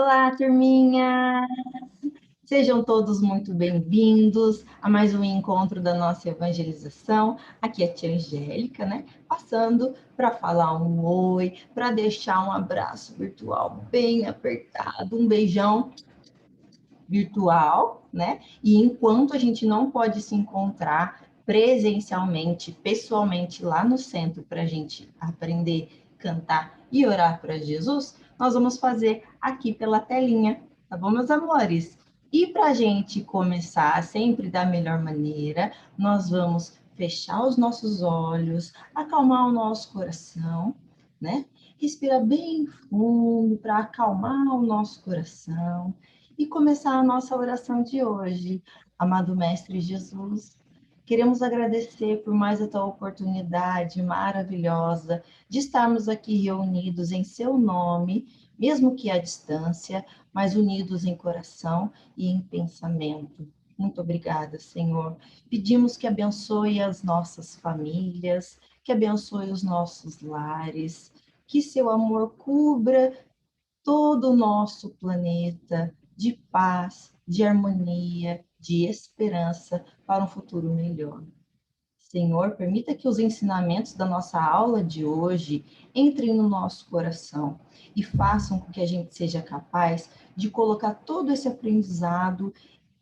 Olá, turminha! Sejam todos muito bem-vindos a mais um encontro da nossa evangelização. Aqui é a tia Angélica, né? Passando para falar um oi, para deixar um abraço virtual bem apertado, um beijão virtual, né? E enquanto a gente não pode se encontrar presencialmente, pessoalmente lá no centro para a gente aprender, cantar e orar para Jesus, nós vamos fazer aqui pela telinha, tá bom, meus amores? E para a gente começar sempre da melhor maneira, nós vamos fechar os nossos olhos, acalmar o nosso coração, né? Respira bem fundo para acalmar o nosso coração e começar a nossa oração de hoje. Amado Mestre Jesus, queremos agradecer por mais essa oportunidade maravilhosa de estarmos aqui reunidos em seu nome, mesmo que à distância, mas unidos em coração e em pensamento. Muito obrigada, Senhor. Pedimos que abençoe as nossas famílias, que abençoe os nossos lares, que seu amor cubra todo o nosso planeta de paz, de harmonia, de esperança para um futuro melhor. Senhor, permita que os ensinamentos da nossa aula de hoje entrem no nosso coração e façam com que a gente seja capaz de colocar todo esse aprendizado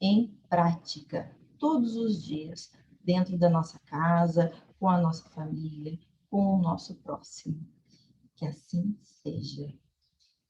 em prática, todos os dias, dentro da nossa casa, com a nossa família, com o nosso próximo. Que assim seja.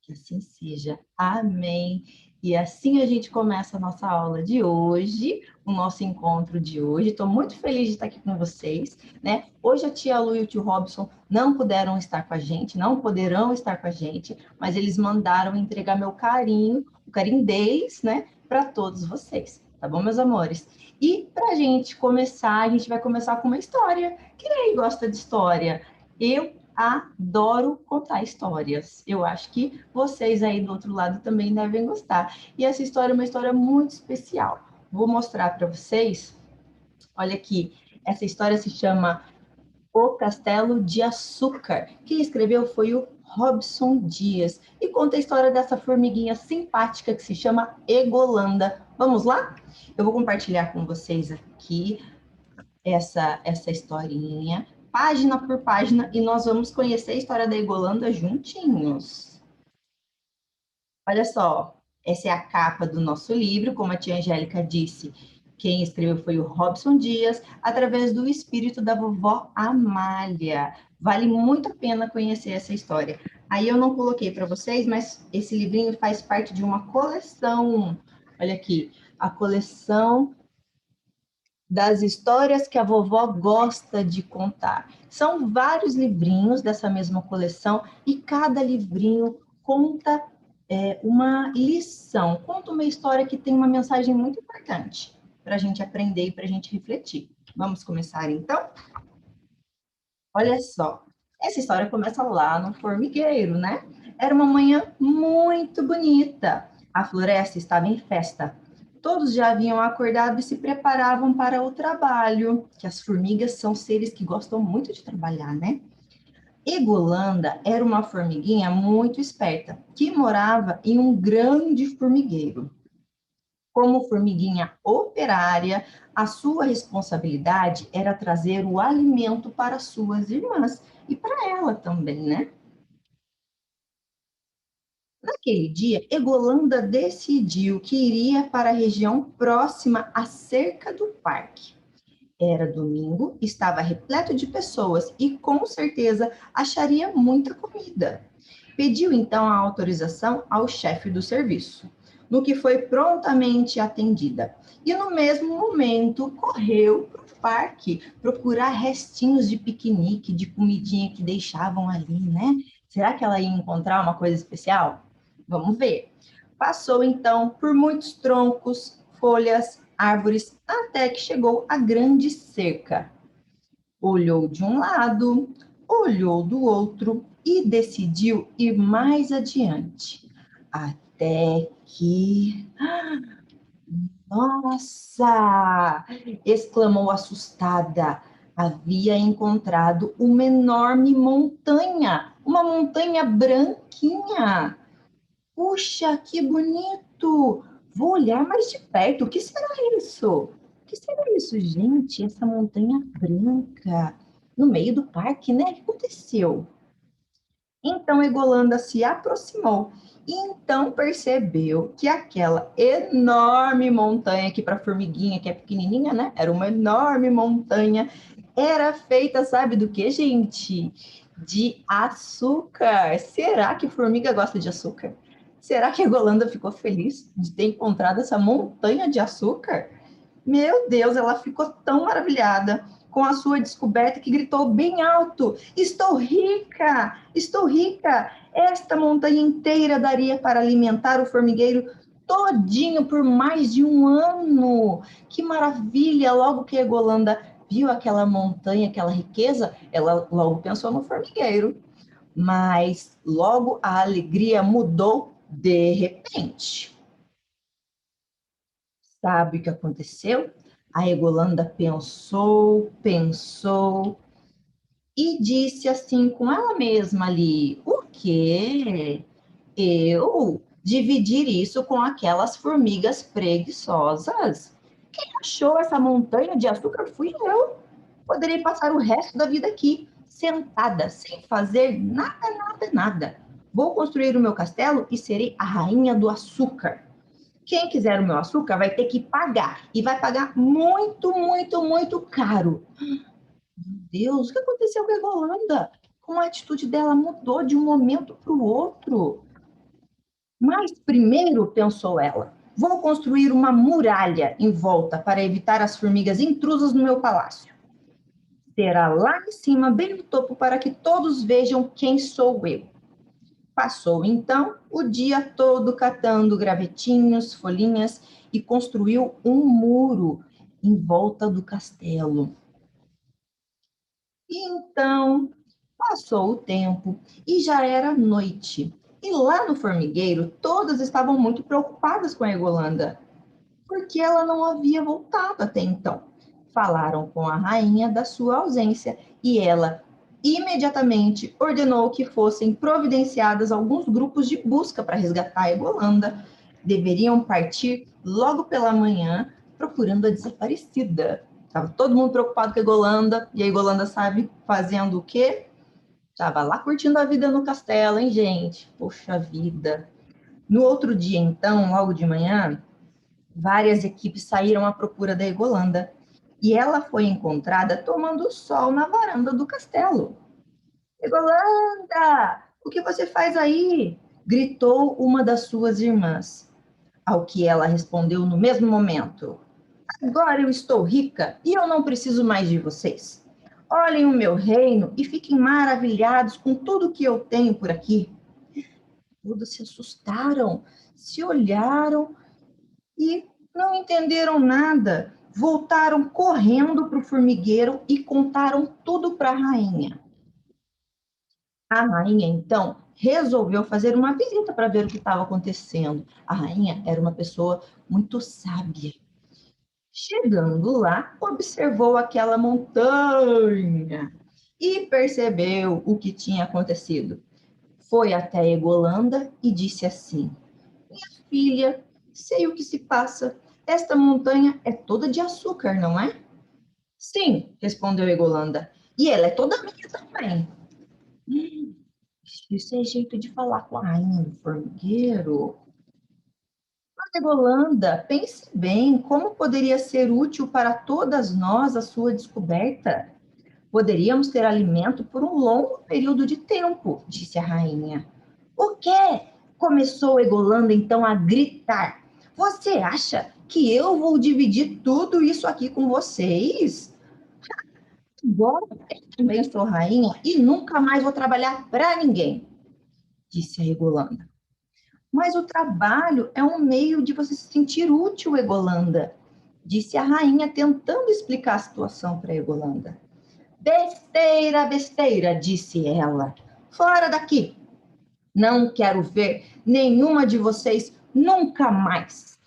Que assim seja. Amém. E assim a gente começa a nossa aula de hoje, o nosso encontro de hoje. Estou muito feliz de estar aqui com vocês, né? Hoje a tia Lu e o tio Robson não puderam estar com a gente, não poderão estar com a gente, mas eles mandaram entregar meu carinho, o carinho deles, né, para todos vocês. Tá bom, meus amores? E para a gente começar, a gente vai começar com uma história. Quem aí gosta de história? Eu adoro contar histórias. Eu acho que vocês aí do outro lado também devem gostar. E essa história é uma história muito especial. Vou mostrar para vocês. Olha aqui, essa história se chama O Castelo de Açúcar. Quem escreveu foi o Robson Dias e conta a história dessa formiguinha simpática que se chama Egolanda. Vamos lá? Eu vou compartilhar com vocês aqui essa historinha, página por página, e nós vamos conhecer a história da Egolanda juntinhos. Olha só, essa é a capa do nosso livro, como a tia Angélica disse. Quem escreveu foi o Robson Dias, através do espírito da vovó Amália. Vale muito a pena conhecer essa história. Aí eu não coloquei para vocês, mas esse livrinho faz parte de uma coleção. Olha aqui, a coleção das histórias que a vovó gosta de contar. São vários livrinhos dessa mesma coleção e cada livrinho conta uma lição, conta uma história que tem uma mensagem muito importante para a gente aprender e para a gente refletir. Vamos começar então? Olha só, essa história começa lá no formigueiro, né? Era uma manhã muito bonita. A floresta estava em festa. Todos já haviam acordado e se preparavam para o trabalho, que as formigas são seres que gostam muito de trabalhar, né? Egolanda era uma formiguinha muito esperta, que morava em um grande formigueiro. Como formiguinha operária, a sua responsabilidade era trazer o alimento para suas irmãs e para ela também, né? Naquele dia, Egolanda decidiu que iria para a região próxima à cerca do parque. Era domingo, estava repleto de pessoas e com certeza acharia muita comida. Pediu então a autorização ao chefe do serviço, no que foi prontamente atendida. E no mesmo momento correu para o parque procurar restinhos de piquenique, de comidinha que deixavam ali, né? Será que ela ia encontrar uma coisa especial? Vamos ver. Passou então por muitos troncos, folhas, árvores, até que chegou à grande cerca. Olhou de um lado, olhou do outro e decidiu ir mais adiante. Até que. Nossa! Exclamou assustada. Havia encontrado uma enorme montanha, uma montanha branquinha. Puxa, que bonito! Vou olhar mais de perto. O que será isso? O que será isso, gente? Essa montanha branca no meio do parque, né? O que aconteceu? Então Egolanda se aproximou e então percebeu que aquela enorme montanha, que para a formiguinha, que é pequenininha, né? Era uma enorme montanha, era feita, sabe do que, gente? De açúcar. Será que formiga gosta de açúcar? Será que a Egolanda ficou feliz de ter encontrado essa montanha de açúcar? Meu Deus, ela ficou tão maravilhada com a sua descoberta que gritou bem alto: Estou rica! Estou rica! Esta montanha inteira daria para alimentar o formigueiro todinho por mais de um ano. Que maravilha! Logo que a Egolanda viu aquela montanha, aquela riqueza, ela logo pensou no formigueiro. Mas logo a alegria mudou de repente. Sabe o que aconteceu? A Egolanda pensou, pensou e disse assim com ela mesma ali: o quê? Eu dividir isso com aquelas formigas preguiçosas? Quem achou essa montanha de açúcar fui eu. Poderei passar o resto da vida aqui, sentada, sem fazer nada, nada, nada. Vou construir o meu castelo e serei a rainha do açúcar. Quem quiser o meu açúcar vai ter que pagar. E vai pagar muito, muito, muito caro. Meu Deus, o que aconteceu com a Rolanda? Como a atitude dela mudou de um momento para o outro. Mas primeiro, pensou ela, vou construir uma muralha em volta para evitar as formigas intrusas no meu palácio. Será lá em cima, bem no topo, para que todos vejam quem sou eu. Passou então o dia todo catando gravetinhos, folhinhas e construiu um muro em volta do castelo. E então passou o tempo e já era noite. E lá no formigueiro, todas estavam muito preocupadas com a Egolanda, porque ela não havia voltado até então. Falaram com a rainha da sua ausência e ela imediatamente ordenou que fossem providenciadas alguns grupos de busca para resgatar a Egolanda. Deveriam partir logo pela manhã procurando a desaparecida. Estava todo mundo preocupado com a Egolanda, e a Egolanda sabe fazendo o quê? Estava lá curtindo a vida no castelo, hein, gente? Poxa vida. No outro dia, então, logo de manhã, várias equipes saíram à procura da Egolanda e ela foi encontrada tomando sol na varanda do castelo. Egolanda, o que você faz aí? Gritou uma das suas irmãs. Ao que ela respondeu no mesmo momento: Agora eu estou rica e eu não preciso mais de vocês. Olhem o meu reino e fiquem maravilhados com tudo que eu tenho por aqui. Todos se assustaram, se olharam e não entenderam nada. Voltaram correndo para o formigueiro e contaram tudo para a rainha. A rainha, então, resolveu fazer uma visita para ver o que estava acontecendo. A rainha era uma pessoa muito sábia. Chegando lá, observou aquela montanha e percebeu o que tinha acontecido. Foi até Egolanda e disse assim: Filha, sei o que se passa. Esta montanha é toda de açúcar, não é? Sim, respondeu Egolanda. E ela é toda minha também. Hum, isso é jeito de falar com a rainha do formigueiro. Mas, Egolanda, pense bem, como poderia ser útil para todas nós a sua descoberta? Poderíamos ter alimento por um longo período de tempo, disse a rainha. O quê? Começou Egolanda então a gritar. Você acha que eu vou dividir tudo isso aqui com vocês? Agora eu também sou rainha e nunca mais vou trabalhar para ninguém, disse a Egolanda. Mas o trabalho é um meio de você se sentir útil, Egolanda, disse a rainha, tentando explicar a situação para Egolanda. Besteira, besteira, disse ela. Fora daqui. Não quero ver nenhuma de vocês nunca mais.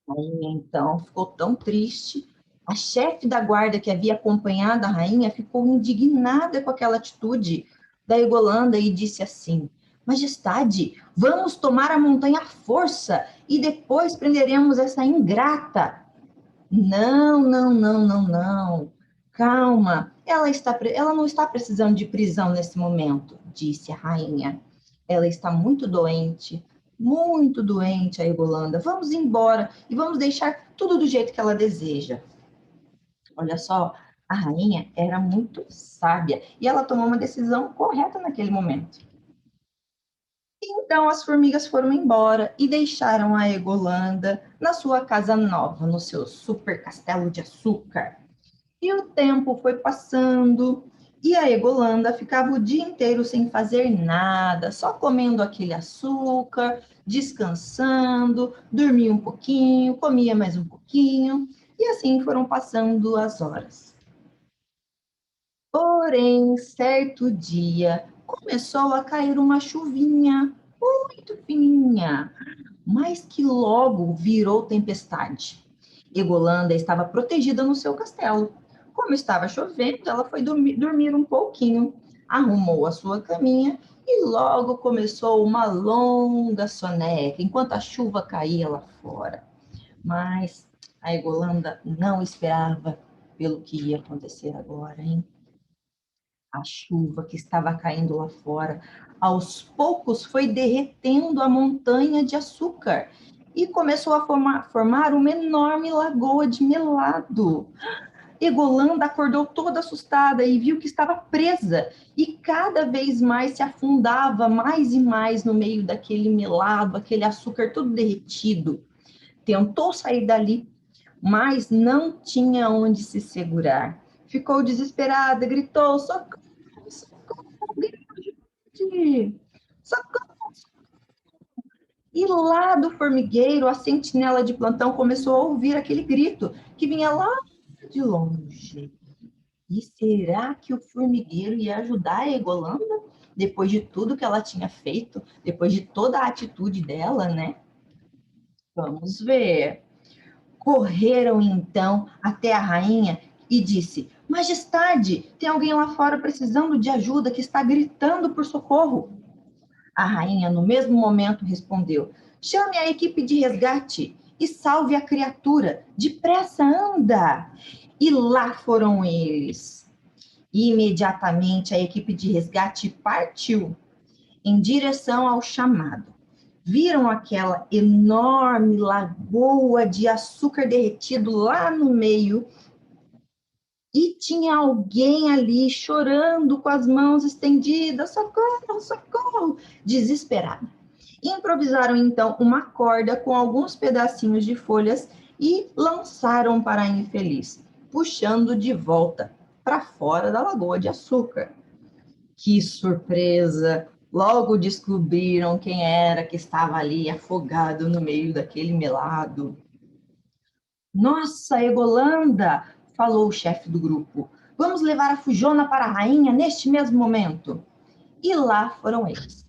A rainha, então, ficou tão triste. A chefe da guarda que havia acompanhado a rainha ficou indignada com aquela atitude da Egolanda e disse assim: Majestade, vamos tomar a montanha à força e depois prenderemos essa ingrata. Não, não, não, não, não. Calma, ela não está precisando de prisão nesse momento, disse a rainha. Ela está muito doente, a Egolanda. Vamos embora e vamos deixar tudo do jeito que ela deseja. Olha só, a rainha era muito sábia e ela tomou uma decisão correta naquele momento. Então as formigas foram embora e deixaram a Egolanda na sua casa nova, no seu super castelo de açúcar. E o tempo foi passando e a Egolanda ficava o dia inteiro sem fazer nada, só comendo aquele açúcar, descansando, dormia um pouquinho, comia mais um pouquinho, e assim foram passando as horas. Porém, certo dia, começou a cair uma chuvinha muito fininha, mas que logo virou tempestade. Egolanda estava protegida no seu castelo. Como estava chovendo, ela foi dormir um pouquinho, arrumou a sua caminha e logo começou uma longa soneca, enquanto a chuva caía lá fora. Mas a Egolanda não esperava pelo que ia acontecer agora, hein? A chuva que estava caindo lá fora, aos poucos foi derretendo a montanha de açúcar e começou a formar uma enorme lagoa de melado. Egolanda acordou toda assustada e viu que estava presa e cada vez mais se afundava mais e mais no meio daquele melado, aquele açúcar todo derretido. Tentou sair dali, mas não tinha onde se segurar. Ficou desesperada, gritou: socorro, socorro, alguém me ajude! Socorro! E lá do formigueiro, a sentinela de plantão começou a ouvir aquele grito que vinha lá de longe. E será que o formigueiro ia ajudar a Egolanda? Depois de tudo que ela tinha feito, depois de toda a atitude dela, né? Vamos ver. Correram então até a rainha e disse: Majestade, tem alguém lá fora precisando de ajuda que está gritando por socorro. A rainha, no mesmo momento, respondeu: Chame a equipe de resgate e salve a criatura. Depressa, anda! E lá foram eles. Imediatamente a equipe de resgate partiu em direção ao chamado. Viram aquela enorme lagoa de açúcar derretido lá no meio e tinha alguém ali chorando com as mãos estendidas, socorro, socorro, desesperada. Improvisaram então uma corda com alguns pedacinhos de folhas e lançaram para a infeliz, puxando de volta para fora da lagoa de açúcar. Que surpresa! Logo descobriram quem era que estava ali afogado no meio daquele melado. Nossa, Egolanda, falou o chefe do grupo. Vamos levar a Fujona para a rainha neste mesmo momento. E lá foram eles.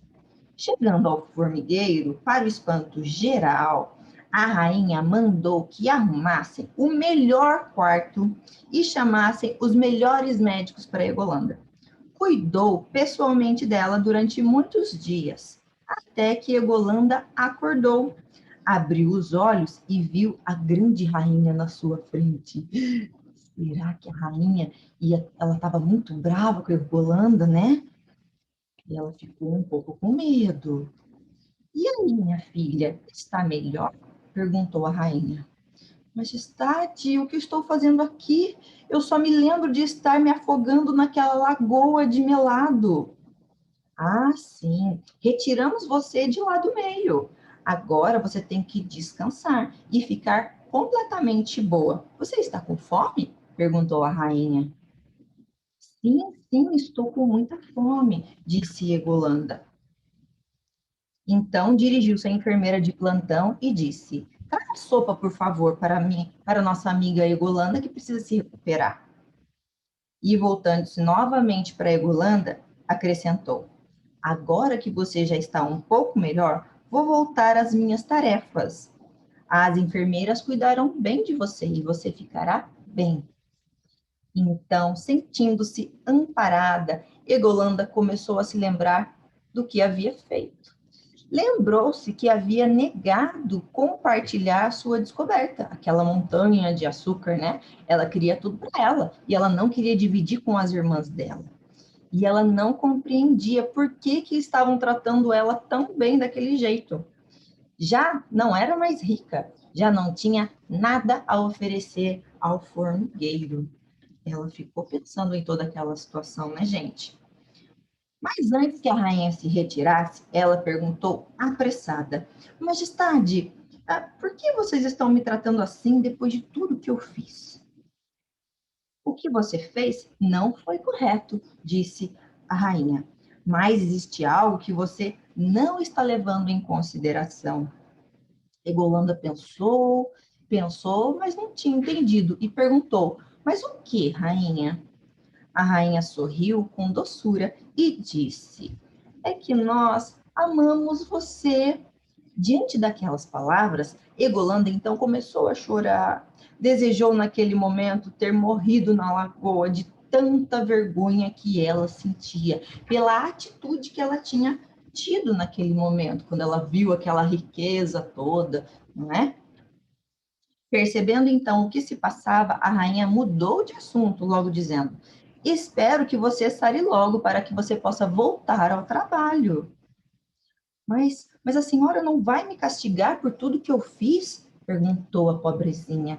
Chegando ao formigueiro, para o espanto geral, a rainha mandou que arrumassem o melhor quarto e chamassem os melhores médicos para Egolanda. Cuidou pessoalmente dela durante muitos dias, até que Egolanda acordou, abriu os olhos e viu a grande rainha na sua frente. Será que a rainha ela estava muito brava com a Egolanda, né? E ela ficou um pouco com medo. E aí, minha filha, está melhor? Perguntou a rainha. Majestade, o que estou fazendo aqui? Eu só me lembro de estar me afogando naquela lagoa de melado. Ah, sim. Retiramos você de lá do meio. Agora você tem que descansar e ficar completamente boa. Você está com fome? Perguntou a rainha. Sim, sim, estou com muita fome, disse Egolanda. Então dirigiu-se à enfermeira de plantão e disse: Traga sopa, por favor, para mim, para nossa amiga Egolanda, que precisa se recuperar. E voltando-se novamente para Egolanda, acrescentou: Agora que você já está um pouco melhor, vou voltar às minhas tarefas. As enfermeiras cuidarão bem de você e você ficará bem. Então, sentindo-se amparada, Egolanda começou a se lembrar do que havia feito. Lembrou-se que havia negado compartilhar sua descoberta, aquela montanha de açúcar, né? Ela queria tudo para ela e ela não queria dividir com as irmãs dela. E ela não compreendia por que estavam tratando ela tão bem daquele jeito. Já não era mais rica, já não tinha nada a oferecer ao formigueiro. Ela ficou pensando em toda aquela situação, né, gente? Mas antes que a rainha se retirasse, ela perguntou apressada: Majestade, por que vocês estão me tratando assim depois de tudo que eu fiz? O que você fez não foi correto, disse a rainha. Mas existe algo que você não está levando em consideração. Egolanda pensou, pensou, mas não tinha entendido e perguntou: Mas o que, rainha? A rainha sorriu com doçura e disse: É que nós amamos você. Diante daquelas palavras, Egolanda então começou a chorar. Desejou naquele momento ter morrido na lagoa de tanta vergonha que ela sentia pela atitude que ela tinha tido naquele momento, quando ela viu aquela riqueza toda, não é? Percebendo então o que se passava, a rainha mudou de assunto, logo dizendo: Espero que você sare logo para que você possa voltar ao trabalho. Mas a senhora não vai me castigar por tudo que eu fiz? Perguntou a pobrezinha.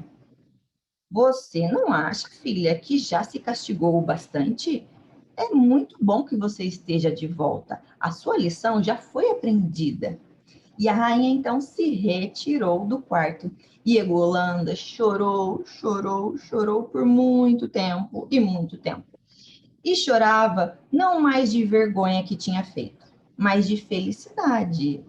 Você não acha, filha, que já se castigou bastante? É muito bom que você esteja de volta. A sua lição já foi aprendida. E a rainha então se retirou do quarto. E Egolanda chorou, chorou, chorou por muito tempo e muito tempo. E chorava não mais de vergonha que tinha feito, mas de felicidade,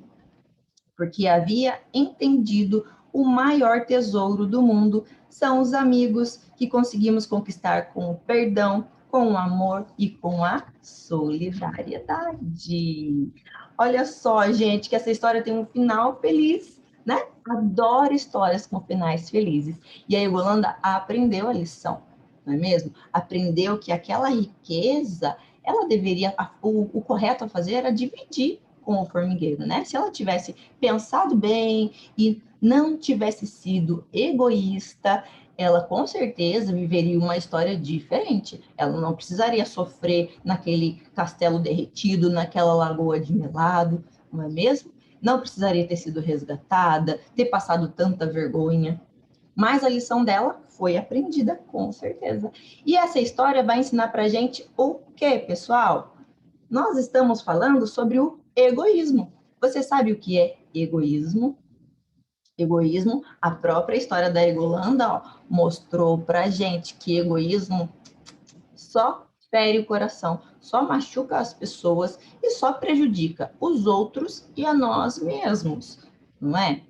porque havia entendido o maior tesouro do mundo são os amigos que conseguimos conquistar com o perdão, com o amor e com a solidariedade. Olha só, gente, que essa história tem um final feliz, né? Adoro histórias com finais felizes. E a Yolanda aprendeu a lição, não é mesmo? Aprendeu que aquela riqueza, ela deveria, o correto a fazer era dividir com o formigueiro, né? Se ela tivesse pensado bem e não tivesse sido egoísta, ela com certeza viveria uma história diferente. Ela não precisaria sofrer naquele castelo derretido, naquela lagoa de melado, não é mesmo? Não precisaria ter sido resgatada, ter passado tanta vergonha. Mas a lição dela foi aprendida, com certeza. E essa história vai ensinar para gente o quê, pessoal? Nós estamos falando sobre o egoísmo. Você sabe o que é egoísmo? Egoísmo, a própria história da Egolanda mostrou para gente que egoísmo só fere o coração, só machuca as pessoas e só prejudica os outros e a nós mesmos, não é?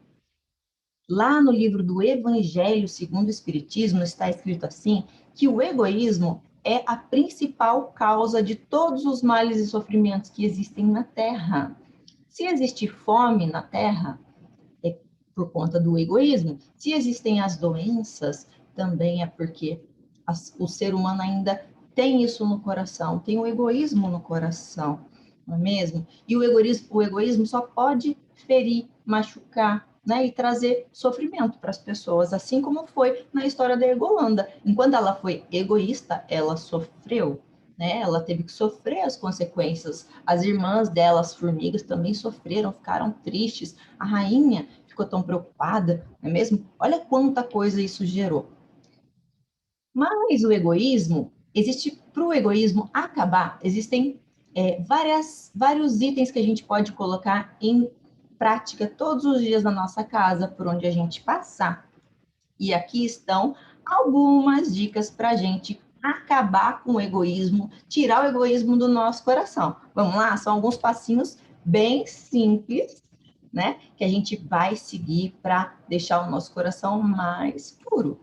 Lá no livro do Evangelho segundo o Espiritismo está escrito assim, que o egoísmo é a principal causa de todos os males e sofrimentos que existem na Terra. Se existe fome na Terra, é por conta do egoísmo. Se existem as doenças, também é porque o ser humano ainda tem isso no coração, tem o egoísmo no coração, não é mesmo? E o egoísmo só pode ferir, machucar, né, e trazer sofrimento para as pessoas, assim como foi na história da Egolanda. Enquanto ela foi egoísta, ela sofreu, né? Ela teve que sofrer as consequências. As irmãs dela, as formigas, também sofreram, ficaram tristes. A rainha ficou tão preocupada, não é mesmo? Olha quanta coisa isso gerou. Mas o egoísmo, existe para o egoísmo acabar, existem vários itens que a gente pode colocar em prática todos os dias na nossa casa, por onde a gente passar. E aqui estão algumas dicas para a gente acabar com o egoísmo, tirar o egoísmo do nosso coração. Vamos lá? São alguns passinhos bem simples, né? Que a gente vai seguir para deixar o nosso coração mais puro.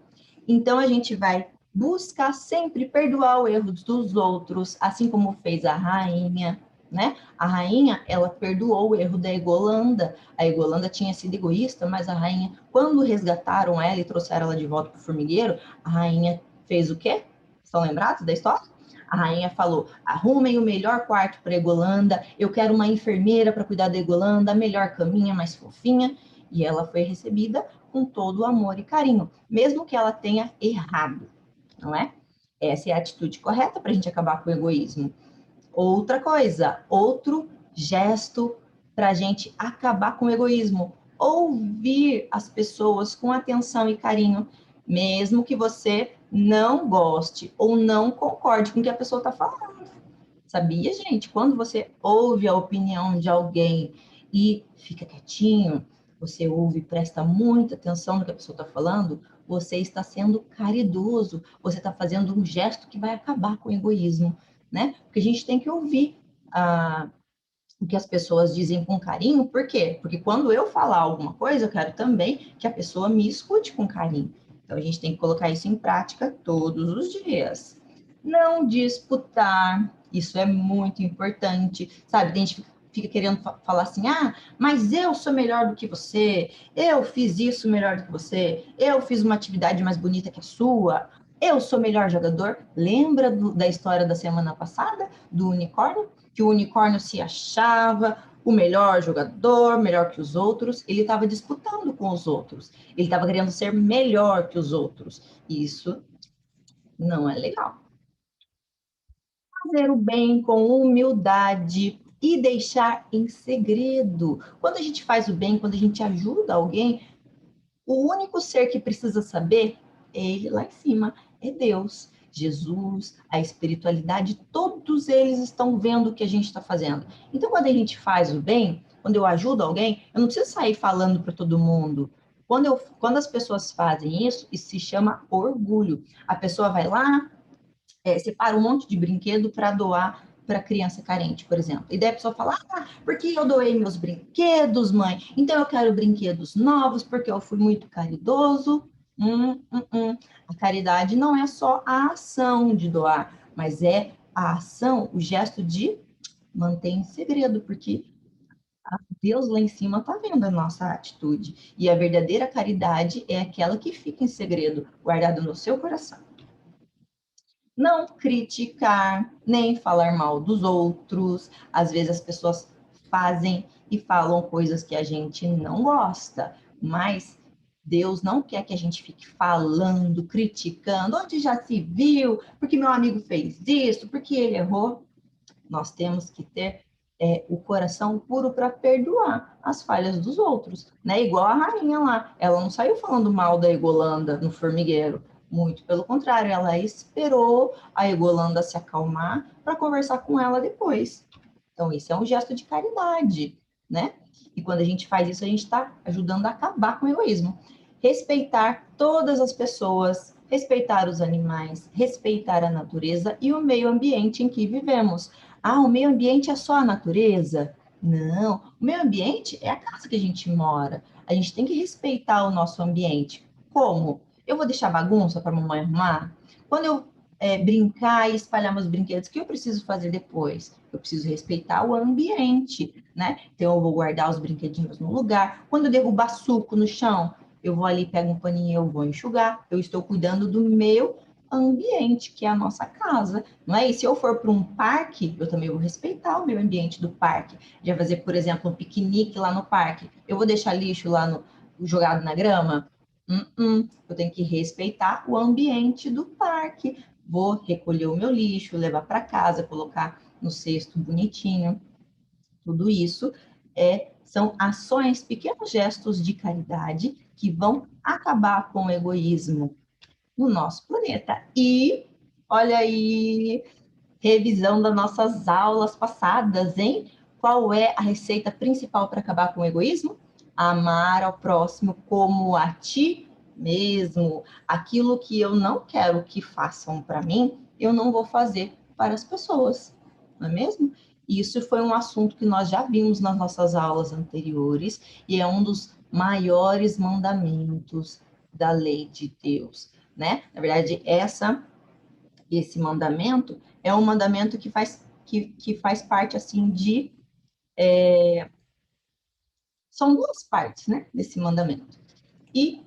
Então, a gente vai buscar sempre perdoar os erros dos outros, assim como fez a rainha, né? A rainha, ela perdoou o erro da Egolanda. A Egolanda tinha sido egoísta, mas a rainha, quando resgataram ela e trouxeram ela de volta para o formigueiro, a rainha fez o quê? Estão lembrados da história? A rainha falou: arrumem o melhor quarto para a Egolanda, eu quero uma enfermeira para cuidar da Egolanda, a melhor caminha, mais fofinha. E ela foi recebida com todo o amor e carinho, mesmo que ela tenha errado, não é? Essa é a atitude correta para a gente acabar com o egoísmo. Outra coisa, outro gesto para a gente acabar com o egoísmo. Ouvir as pessoas com atenção e carinho, mesmo que você não goste ou não concorde com o que a pessoa está falando. Sabia, gente? Quando você ouve a opinião de alguém e fica quietinho, você ouve e presta muita atenção no que a pessoa está falando, você está sendo caridoso, você está fazendo um gesto que vai acabar com o egoísmo, né? Porque a gente tem que ouvir o que as pessoas dizem com carinho, por quê? Porque quando eu falar alguma coisa, eu quero também que a pessoa me escute com carinho. Então, a gente tem que colocar isso em prática todos os dias. Não disputar, isso é muito importante, sabe? A gente fica querendo falar assim, mas eu sou melhor do que você, eu fiz isso melhor do que você, eu fiz uma atividade mais bonita que a sua, eu sou melhor jogador. Lembra da história da semana passada, do unicórnio? Que o unicórnio se achava o melhor jogador, melhor que os outros, ele estava disputando com os outros, ele estava querendo ser melhor que os outros. Isso não é legal. Fazer o bem com humildade e deixar em segredo. Quando a gente faz o bem, quando a gente ajuda alguém, o único ser que precisa saber é ele lá em cima, é Deus, Jesus, a espiritualidade, todos eles estão vendo o que a gente está fazendo. Então, quando a gente faz o bem, quando eu ajudo alguém, eu não preciso sair falando para todo mundo. Quando as pessoas fazem isso se chama orgulho. A pessoa vai lá, separa um monte de brinquedo para doar para criança carente, por exemplo. E daí a pessoa fala, porque eu doei meus brinquedos, mãe, então eu quero brinquedos novos, porque eu fui muito caridoso. A caridade não é só a ação de doar, mas é a ação, o gesto de manter em segredo, porque Deus lá em cima está vendo a nossa atitude. E a verdadeira caridade é aquela que fica em segredo, guardada no seu coração. Não criticar, nem falar mal dos outros. Às vezes as pessoas fazem e falam coisas que a gente não gosta, mas Deus não quer que a gente fique falando, criticando, onde já se viu, porque meu amigo fez isso, porque ele errou. Nós temos que ter o coração puro para perdoar as falhas dos outros, né? Igual a rainha lá, ela não saiu falando mal da Egolanda no formigueiro, muito pelo contrário, ela esperou a Egolanda se acalmar para conversar com ela depois. Então, isso é um gesto de caridade, né? E quando a gente faz isso, a gente está ajudando a acabar com o egoísmo. Respeitar todas as pessoas, respeitar os animais, respeitar a natureza e o meio ambiente em que vivemos. O meio ambiente é só a natureza? Não, o meio ambiente é a casa que a gente mora. A gente tem que respeitar o nosso ambiente. Como? Eu vou deixar bagunça para a mamãe arrumar? Quando eu brincar e espalhar meus brinquedos, o que eu preciso fazer depois? Eu preciso respeitar o ambiente, né? Então, eu vou guardar os brinquedinhos no lugar. Quando eu derrubar suco no chão, eu vou ali, pego um paninho, eu vou enxugar. Eu estou cuidando do meu ambiente, que é a nossa casa, não é? E se eu for para um parque, eu também vou respeitar o meu ambiente do parque. Já fazer, por exemplo, um piquenique lá no parque. Eu vou deixar lixo lá jogado na grama? Eu tenho que respeitar o ambiente do parque. Vou recolher o meu lixo, levar para casa, colocar no cesto bonitinho. Tudo isso são ações, pequenos gestos de caridade que vão acabar com o egoísmo no nosso planeta. E olha aí, revisão das nossas aulas passadas, hein? Qual é a receita principal para acabar com o egoísmo? Amar ao próximo como a ti mesmo. Aquilo que eu não quero que façam para mim, eu não vou fazer para as pessoas, não é mesmo? Isso foi um assunto que nós já vimos nas nossas aulas anteriores e é um dos maiores mandamentos da lei de Deus, né? Na verdade, esse mandamento é um mandamento que faz parte assim de são duas partes, né, desse mandamento. E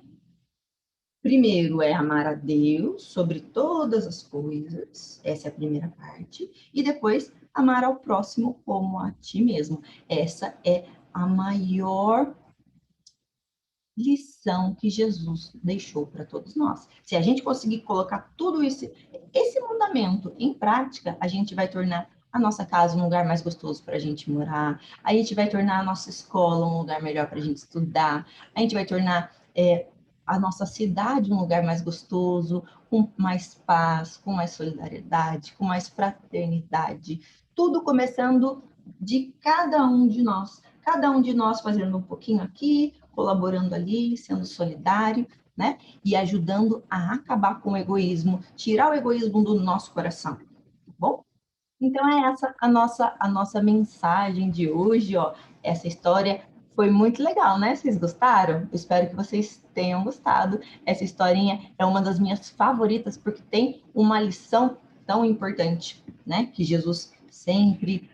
Primeiro é amar a Deus sobre todas as coisas, essa é a primeira parte, e depois amar ao próximo como a ti mesmo. Essa é a maior lição que Jesus deixou para todos nós. Se a gente conseguir colocar tudo isso, esse mandamento em prática, a gente vai tornar a nossa casa um lugar mais gostoso para a gente morar, a gente vai tornar a nossa escola um lugar melhor para a gente estudar, a gente vai tornar a nossa cidade um lugar mais gostoso, com mais paz, com mais solidariedade, com mais fraternidade. Tudo começando de cada um de nós fazendo um pouquinho aqui, colaborando ali, sendo solidário, né? E ajudando a acabar com o egoísmo, tirar o egoísmo do nosso coração, tá bom? Então é essa a nossa mensagem de hoje, ó. Essa história foi muito legal, né? Vocês gostaram? Eu espero que vocês tenham gostado. Essa historinha é uma das minhas favoritas porque tem uma lição tão importante, né? Que Jesus sempre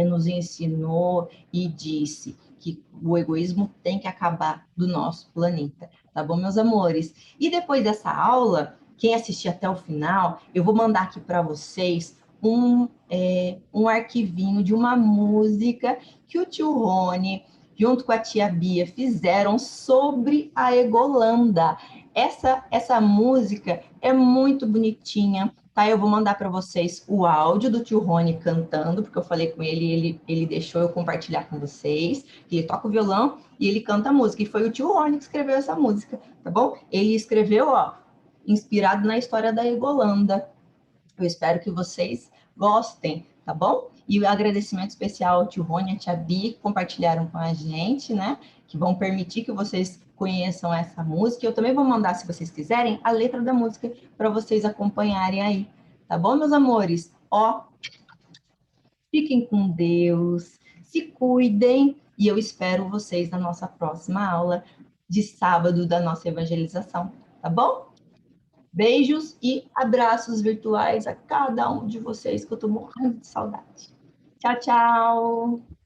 nos ensinou e disse que o egoísmo tem que acabar do nosso planeta, tá bom, meus amores? E depois dessa aula, quem assistir até o final, eu vou mandar aqui para vocês um arquivinho de uma música que o tio Rony, junto com a tia Bia, fizeram sobre a Egolanda. Essa música é muito bonitinha, tá? Eu vou mandar para vocês o áudio do tio Rony cantando, porque eu falei com ele deixou eu compartilhar com vocês. Ele toca o violão e ele canta a música. E foi o tio Rony que escreveu essa música, tá bom? Ele escreveu, ó, inspirado na história da Egolanda. Eu espero que vocês gostem, tá bom? E o agradecimento especial ao tio Rony e à tia Bia que compartilharam com a gente, né? Que vão permitir que vocês conheçam essa música. Eu também vou mandar, se vocês quiserem, a letra da música para vocês acompanharem aí, tá bom, meus amores? Ó, fiquem com Deus, se cuidem e eu espero vocês na nossa próxima aula de sábado da nossa evangelização, tá bom? Beijos e abraços virtuais a cada um de vocês, que eu estou morrendo de saudade. Tchau, tchau!